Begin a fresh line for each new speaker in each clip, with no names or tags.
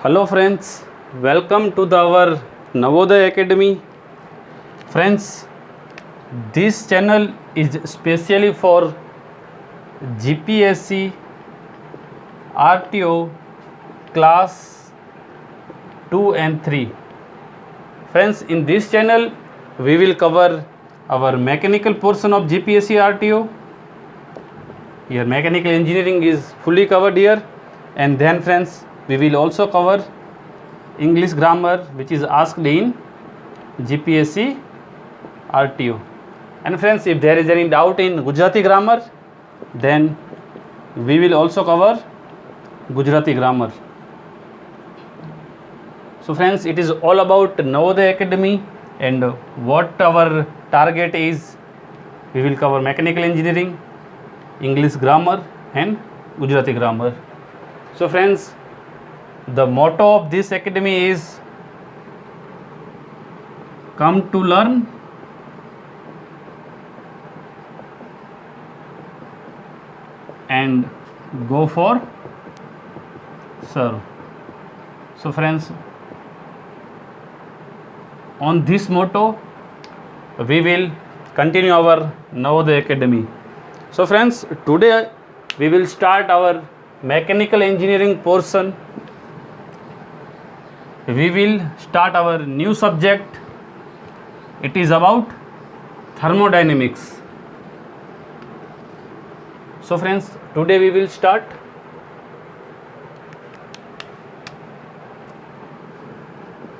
Hello friends, welcome to our Navodaya Academy. Friends, this channel is specially for GPSC RTO class 2 and 3. Friends, in this channel we will cover our mechanical portion of GPSC RTO. Here mechanical engineering is fully covered here, and then friends we will also cover English grammar which is asked in GPSC RTO. And friends, if there is any doubt in Gujarati grammar, then we will also cover Gujarati grammar. So friends, it is all about Navodaya Academy, and what our target is, we will cover mechanical engineering, English grammar and Gujarati grammar. So friends, the motto of this academy is come to learn and go for serve. So friends, on this motto we will continue our Navodaya Academy. So friends, today we will start our mechanical engineering portion. We will start our new subject. It is about thermodynamics. So friends, today we will start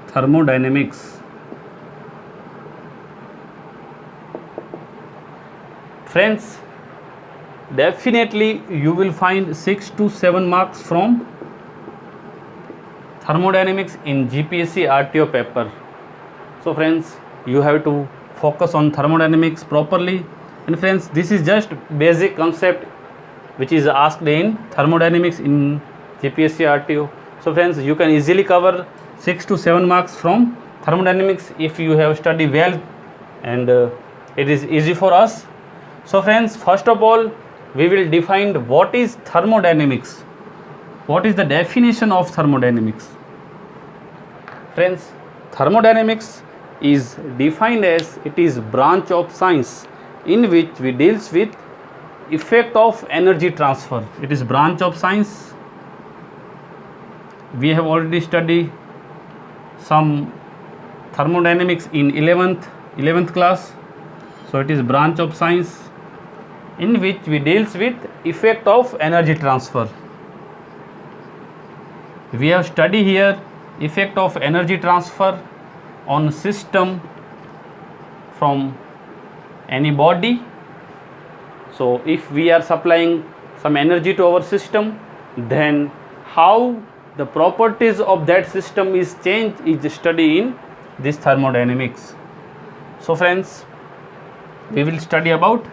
thermodynamics. Friends, definitely you will find 6 to 7 marks from thermodynamics in GPSC RTO paper. So friends, you have to focus on thermodynamics properly. And friends, this is just basic concept which is asked in thermodynamics in GPSC RTO. So friends, you can easily cover 6 to 7 marks from thermodynamics if you have studied well, and it is easy for us. So friends, first of all we will define what is thermodynamics. What is the definition of thermodynamics? Friends, thermodynamics is defined as it is branch of science in which we deals with effect of energy transfer. It is branch of science. We have already studied some thermodynamics in 11th class. So it is branch of science in which we deals with effect of energy transfer. We have studied here effect of energy transfer on system from any body. So if we are supplying some energy to our system, then how the properties of that system is changed is studied in this thermodynamics. So friends, we will study about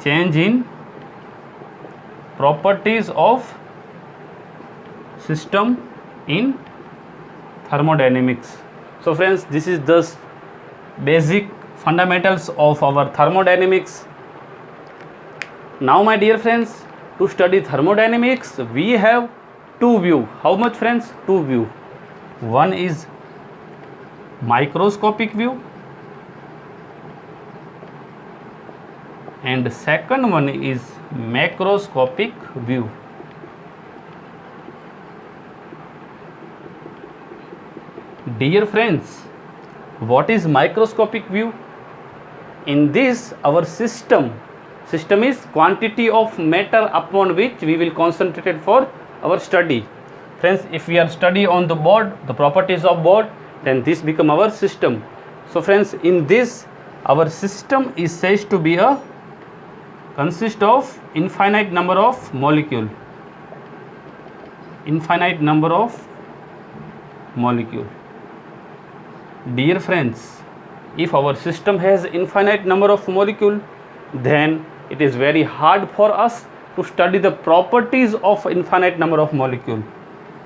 change in properties of system in thermodynamics. So friends, this is the basic fundamentals of our thermodynamics. Now my dear friends, to study thermodynamics we have two view. How much friends? Two view. One is microscopic view, and the second one is macroscopic view. Dear friends, what is microscopic view? In this, our system is quantity of matter upon which we will concentrate for our study. Friends, if we are study on the board, the properties of board, then this become our system. So friends, in this our system is said to be a consist of infinite number of molecule. Infinite number of molecule. Dear friends, if our system has infinite number of molecule, then it is very hard for us to study the properties of infinite number of molecule.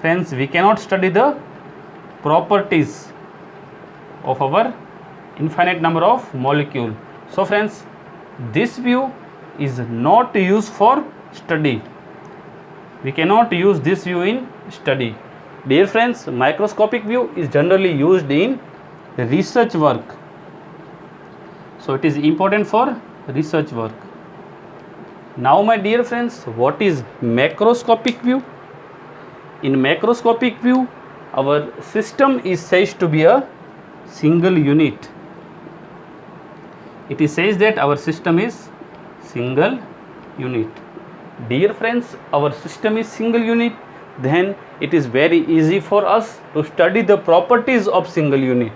Friends, we cannot study the properties of our infinite number of molecule. So friends, this view is not used for study. We cannot use this view in study. Dear friends, microscopic view is generally used in research work. So it is important for research work. Now my dear friends, what is macroscopic view? In macroscopic view, our system is said to be a single unit. It is said that our system is single unit. Dear friends, our system is single unit, then it is very easy for us to study the properties of single unit.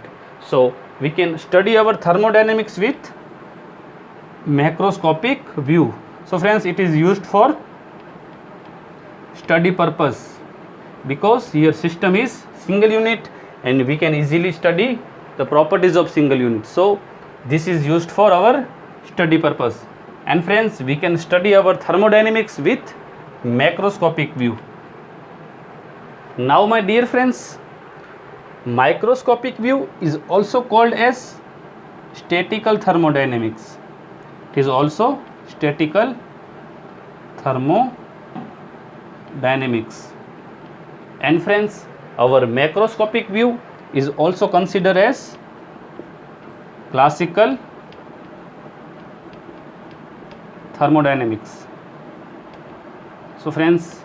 So we can study our thermodynamics with macroscopic view. So friends, it is used for study purpose because here system is single unit and we can easily study the properties of single unit. So this is used for our study purpose. And friends, we can study our thermodynamics with macroscopic view. Now my dear friends, microscopic view is also called as statical thermodynamics. It is also statical thermodynamics. And friends, our macroscopic view is also considered as classical thermodynamics. So friends,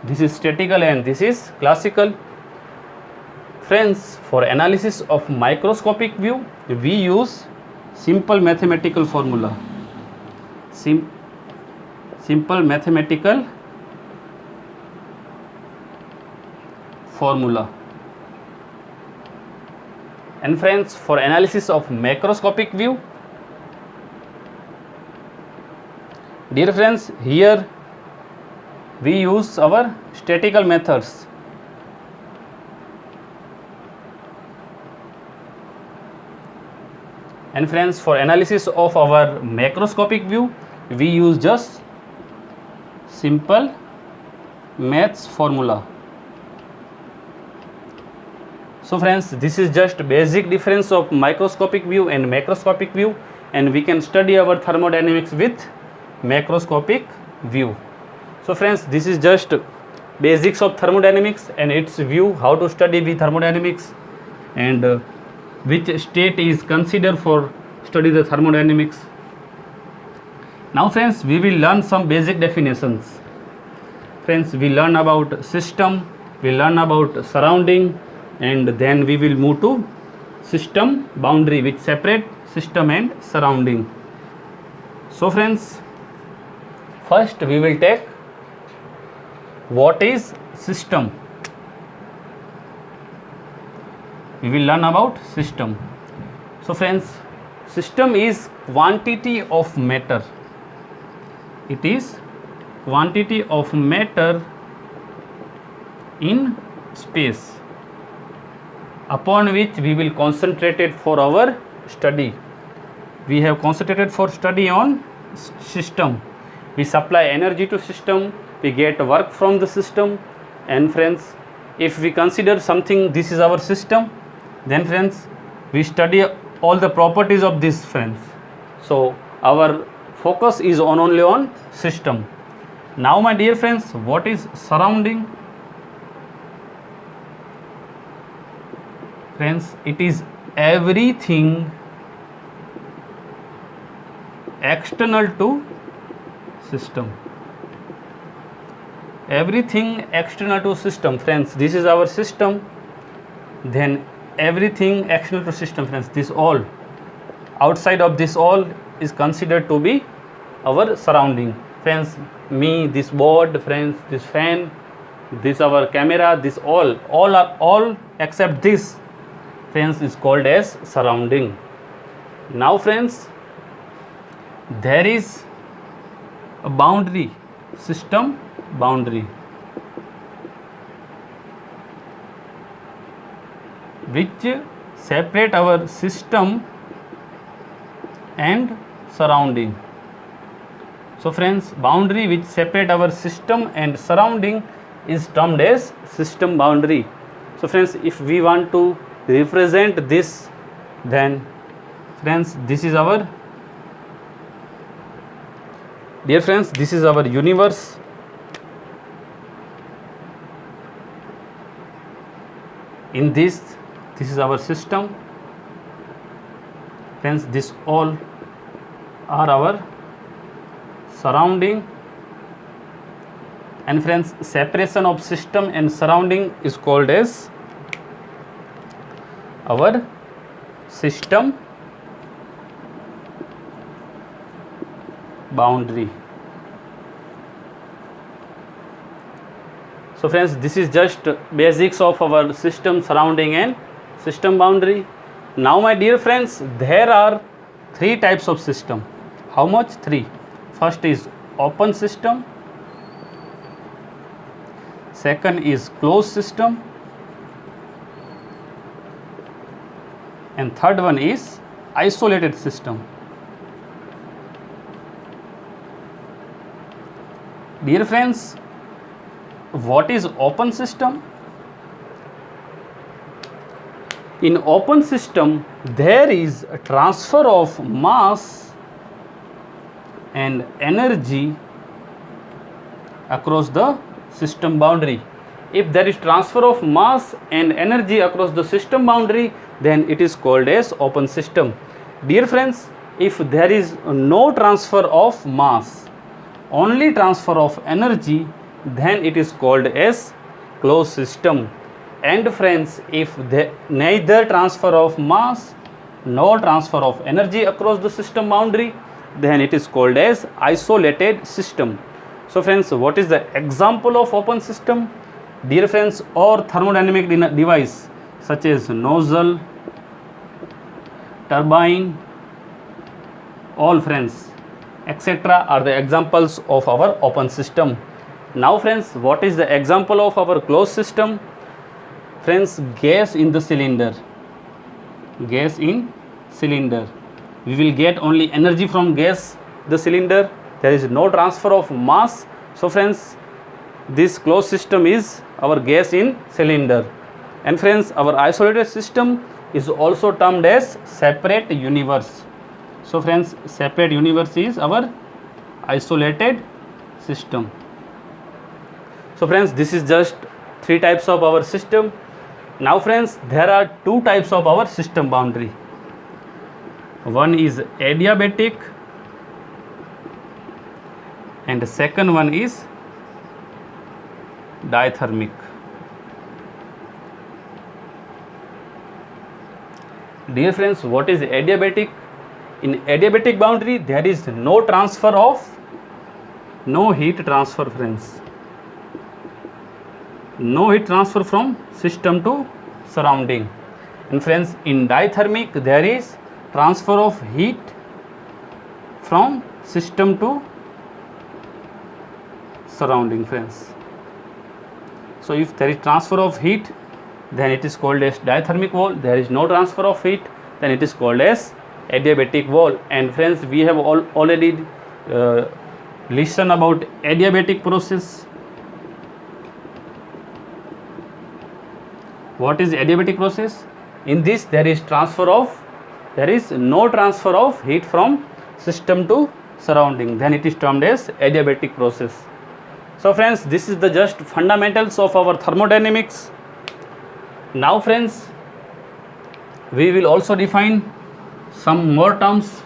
this is statical and this is classical. Friends, for analysis of microscopic view, we use simple mathematical formula. Simple mathematical formula. And friends, for analysis of macroscopic view, dear friends, here we use our statical methods. And friends, for analysis of our macroscopic view, we use just simple maths formula. So friends, this is just basic difference of microscopic view and macroscopic view, and we can study our thermodynamics with macroscopic view. So friends, this is just basics of thermodynamics and its view, how to study with thermodynamics and which state is considered for study the thermodynamics. Now friends, we will learn some basic definitions. Friends, we learn about system, we learn about surrounding, and then we will move to system boundary which separate system and surrounding. So friends, first we will take what is system. We will learn about system. So friends, system is quantity of matter. It is quantity of matter in space upon which we will concentrate it for our study. We have concentrated for study on system. We supply energy to system, we get work from the system. And friends, if we consider something, this is our system, then friends, we study all the properties of this, friends. So our focus is only on system. Now my dear friends, what is surrounding? Friends, it is everything external to system. Everything external to system. Friends, this is our system, then everything external to system. Friends, this all, outside of this all is considered to be our surrounding. Friends, me, this board, friends, this fan, this our camera, this all except this, friends, is called as surrounding. Now friends, there is a boundary, system boundary, which separate our system and surrounding. So friends, boundary which separate our system and surrounding is termed as system boundary. So friends, if we want to represent this, then friends, this is our, dear friends, this is our universe. In this is our system. Friends, this all are our surrounding. And friends, separation of system and surrounding is called as our system boundary. So friends, this is just basics of our system surrounding and system boundary. Now my dear friends, there are three types of system. How much? Three. First is open system, second is closed system, and third one is isolated system. Dear friends, what is open system? In open system, there is a transfer of mass and energy across the system boundary. If there is transfer of mass and energy across the system boundary, then it is called as open system. Dear friends, if there is no transfer of mass, only transfer of energy, then it is called as closed system. And friends, if neither transfer of mass nor transfer of energy across the system boundary, then it is called as isolated system. So friends, what is the example of open system? Dear friends, or thermodynamic device such as nozzle, turbine, all friends, etc. are the examples of our open system. Now friends, what is the example of our closed system? Friends, gas in the cylinder. Gas in cylinder. We will get only energy from gas, the cylinder. There is no transfer of mass. So friends, this closed system is our gas in cylinder. And friends, our isolated system is also termed as separate universe. So friends, separate universe is our isolated system. So friends, this is just three types of our system. Now friends, there are two types of our system boundary. One is adiabatic and the second one is diathermic. Dear friends, what is adiabatic? In adiabatic boundary, there is no transfer of, no heat transfer friends. No heat transfer from system to surrounding. And friends, in diathermic, there is transfer of heat from system to surrounding friends. So if there is transfer of heat, then it is called as diathermic wall. There is no transfer of heat, then it is called as adiabatic wall. And friends, we have already listened about adiabatic process. What is adiabatic process? In this, there is no transfer of heat from system to surrounding. Then it is termed as adiabatic process. So friends, this is the just fundamentals of our thermodynamics. Now friends, we will also define some more terms.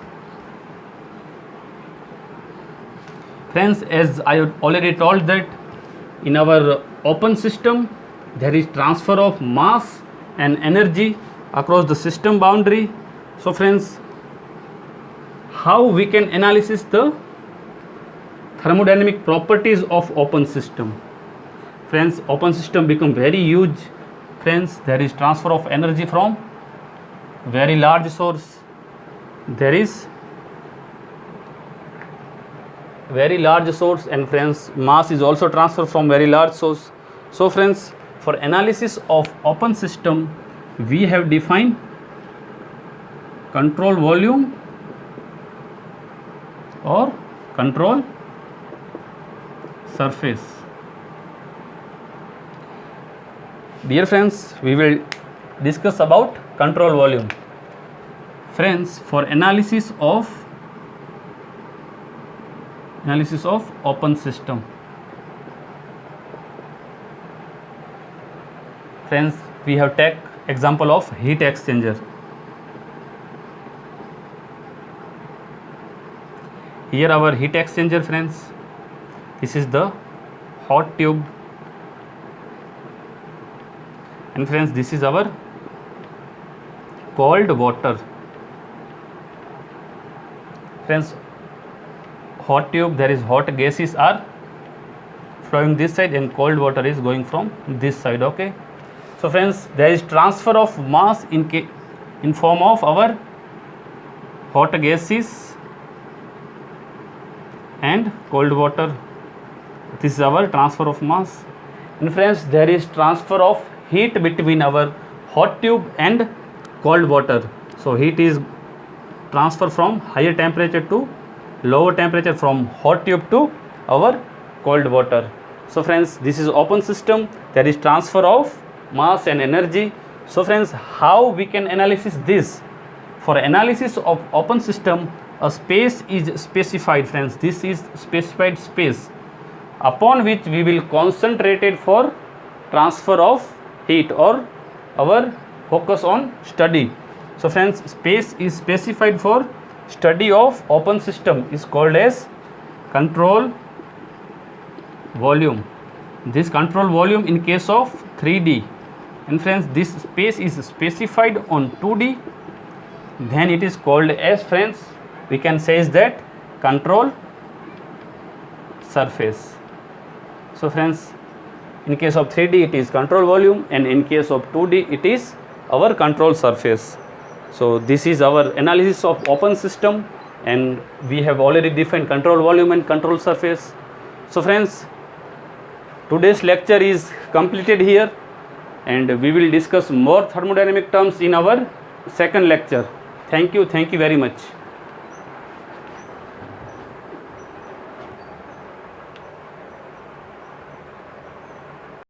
Friends, as I already told that in our open system, there is transfer of mass and energy across the system boundary. So friends, how we can analyze the thermodynamic properties of open system? Friends, open system become very huge. Friends, there is transfer of energy from very large source. There is very large source, and friends, mass is also transferred from very large source. So friends, for analysis of open system, we have defined control volume or control surface. Dear friends, we will discuss about control volume. Friends, for analysis of open system, friends, we have take example of heat exchanger. Here our heat exchanger, friends. This is the hot tube, and friends, this is our cold water. Friends, hot tube, there is hot gases are flowing this side and cold water is going from this side. Okay, so friends, there is transfer of mass in form of our hot gases and cold water. This is our transfer of mass. And friends, there is transfer of heat between our hot tube and cold water. So heat is transfer from higher temperature to lower temperature, from hot tube to our cold water. So friends, this is open system. There is transfer of mass and energy. So friends, how we can analysis this? For analysis of open system, a space is specified, friends. This is specified space upon which we will concentrate it for transfer of heat or our focus on study. So friends, space is specified for study of open system is called as control volume. This control volume in case of 3D, and friends, this space is specified on 2D, then it is called as, friends, we can say is that control surface. So friends, in case of 3D it is control volume, and in case of 2D it is our control surface. So this is our analysis of open system, and we have already defined control volume and control surface. So friends, today's lecture is completed here, and we will discuss more thermodynamic terms in our second lecture. Thank you very much.